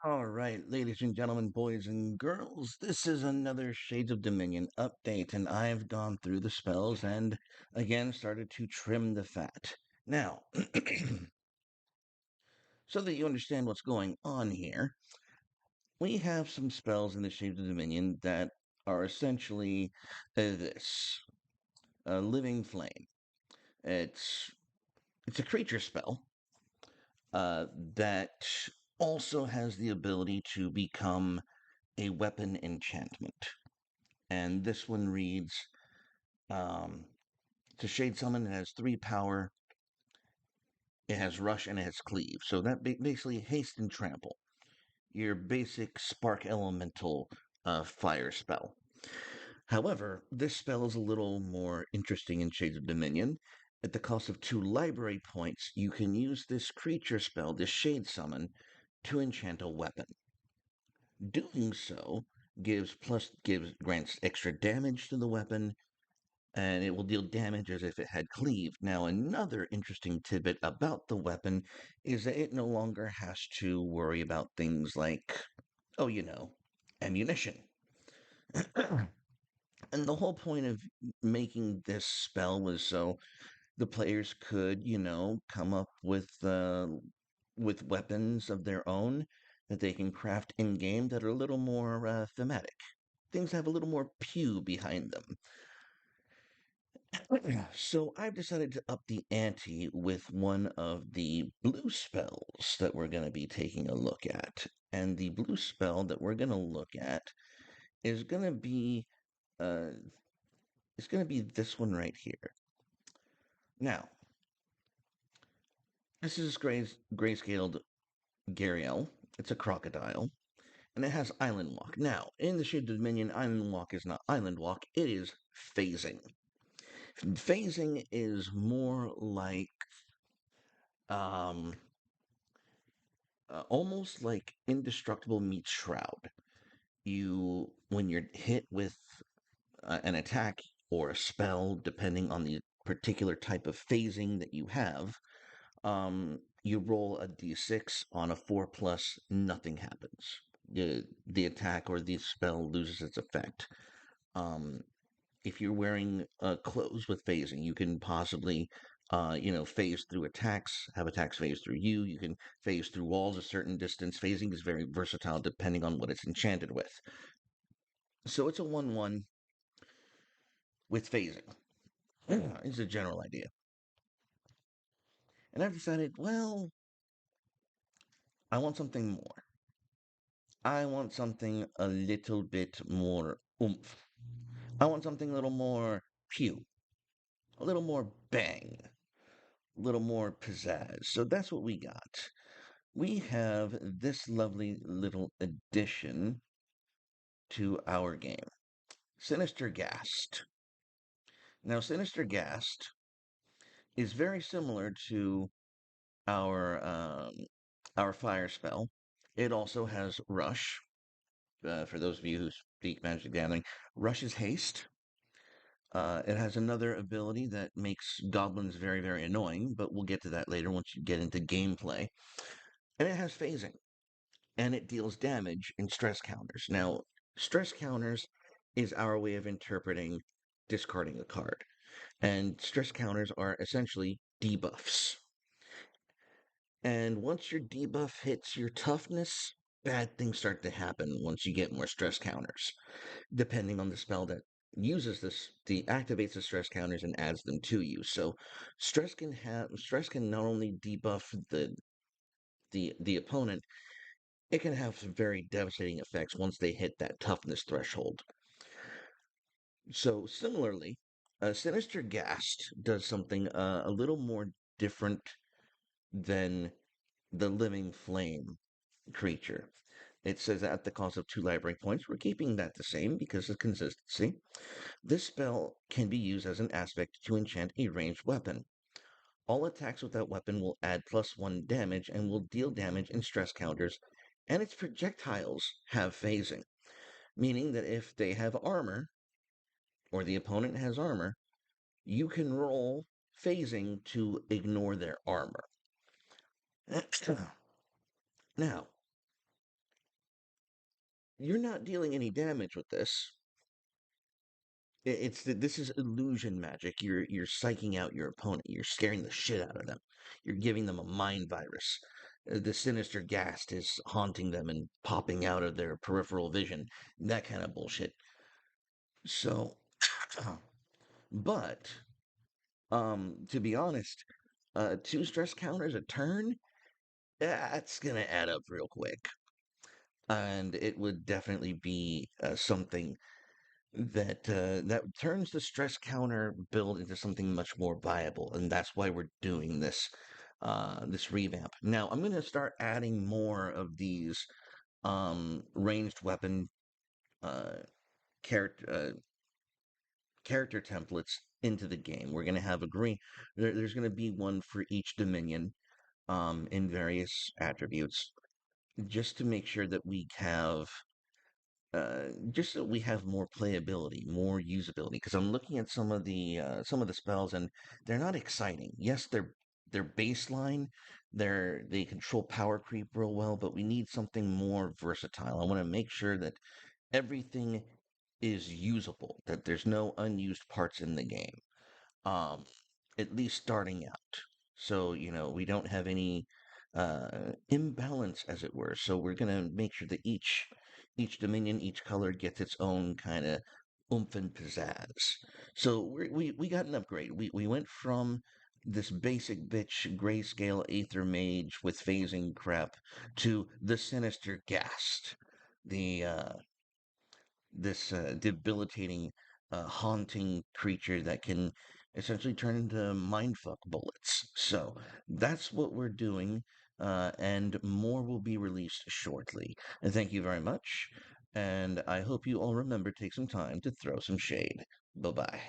All right, ladies and gentlemen, boys and girls, this is another Shades of Dominion update, and I've gone through the spells and again started to trim the fat. Now, so that you understand what's going on here, we have some spells in the Shades of Dominion that are essentially this a living flame. It's it's a creature spell uh, that also has the ability to become a weapon enchantment. And this one reads um, to Shade Summon, it has 3 power, it has Rush, and it has Cleave. So that basically haste and trample. Your basic spark elemental fire spell. However, this spell is a little more interesting in Shades of Dominion. At the cost of 2 library points, you can use this creature spell, this Shade Summon, to enchant a weapon. Doing so gives grants extra damage to the weapon, and it will deal damage as if it had cleaved. Now, another interesting tidbit about the weapon is that it no longer has to worry about things like, oh, ammunition. And the whole point of making this spell was so the players could, come up with weapons of their own that they can craft in game that are a little more thematic. Things have a little more pew behind them. So I've decided to up the ante with one of the blue spells that we're going to be taking a look at. And the blue spell that we're going to look at is going to be uh, this one right here. Now, this is grayscaled Gariel. It's a crocodile, and it has Island Walk. Now, in the Shade Dominion, Island Walk is not Island Walk; it is phasing. Phasing is more like um, almost like indestructible meets shroud. When you're hit with an attack or a spell, depending on the particular type of phasing that you have, you roll a d6 on a 4 plus, nothing happens. The attack or the spell loses its effect. Um, if you're wearing clothes with phasing, you can possibly, phase through attacks, have attacks phase through you. You can phase through walls a certain distance. Phasing is very versatile depending on what it's enchanted with. So it's a 1-1 with phasing. It's a general idea. And I've decided, well, I want something more. I want something a little bit more oomph. I want something a little more pew, a little more bang, a little more pizzazz. So that's what we got. We have this lovely little addition to our game, Sinister Ghast. Now, Sinister Ghast is very similar to our our fire spell. It also has Rush. For those of you who speak Magic the Gathering, Rush is haste. It has another ability that makes goblins very, very annoying, but we'll get to that later once you get into gameplay. And it has phasing, and it deals damage in stress counters. Now, stress counters is our way of interpreting discarding a card. And stress counters are essentially debuffs. And once your debuff hits your toughness, bad things start to happen once you get more stress counters, depending on the spell that uses the activates the stress counters and adds them to you. So stress can not only debuff the opponent, it can have some very devastating effects once they hit that toughness threshold. So similarly, Sinister Ghast does something a little more different than the Living Flame creature. It says at the cost of 2 library points, we're keeping that the same because of consistency. This spell can be used as an aspect to enchant a ranged weapon. All attacks with that weapon will add +1 damage and will deal damage in stress counters, and its projectiles have phasing, meaning that if they have armor, or the opponent has armor, you can roll phasing to ignore their armor. Now, you're not dealing any damage with this. This is illusion magic. You're psyching out your opponent. You're scaring the shit out of them. You're giving them a mind virus. The sinister ghast is haunting them and popping out of their peripheral vision. That kind of bullshit. So, but to be honest, two stress counters a turn, that's gonna add up real quick, and it would definitely be something that turns the stress counter build into something much more viable, and that's why we're doing this revamp. Now I'm gonna start adding more of these ranged weapon uh, character character templates into the game. We're gonna have there's gonna be one for each dominion in various attributes, just to make sure that we have just so we have more playability, more usability. Because I'm looking at some of the spells, and they're not exciting. Yes, they're baseline. They control power creep real well, but we need something more versatile. I want to make sure that everything is usable, that there's no unused parts in the game. Um, at least starting out. So, we don't have any imbalance, as it were. So we're gonna make sure that each dominion, each color gets its own kind of oomph and pizzazz. So we got an upgrade. We went from this basic bitch grayscale aether mage with phasing crap to the sinister ghast, the this debilitating, haunting creature that can essentially turn into mindfuck bullets. So that's what we're doing, and more will be released shortly. And thank you very much. And I hope you all remember to take some time to throw some shade. Bye bye.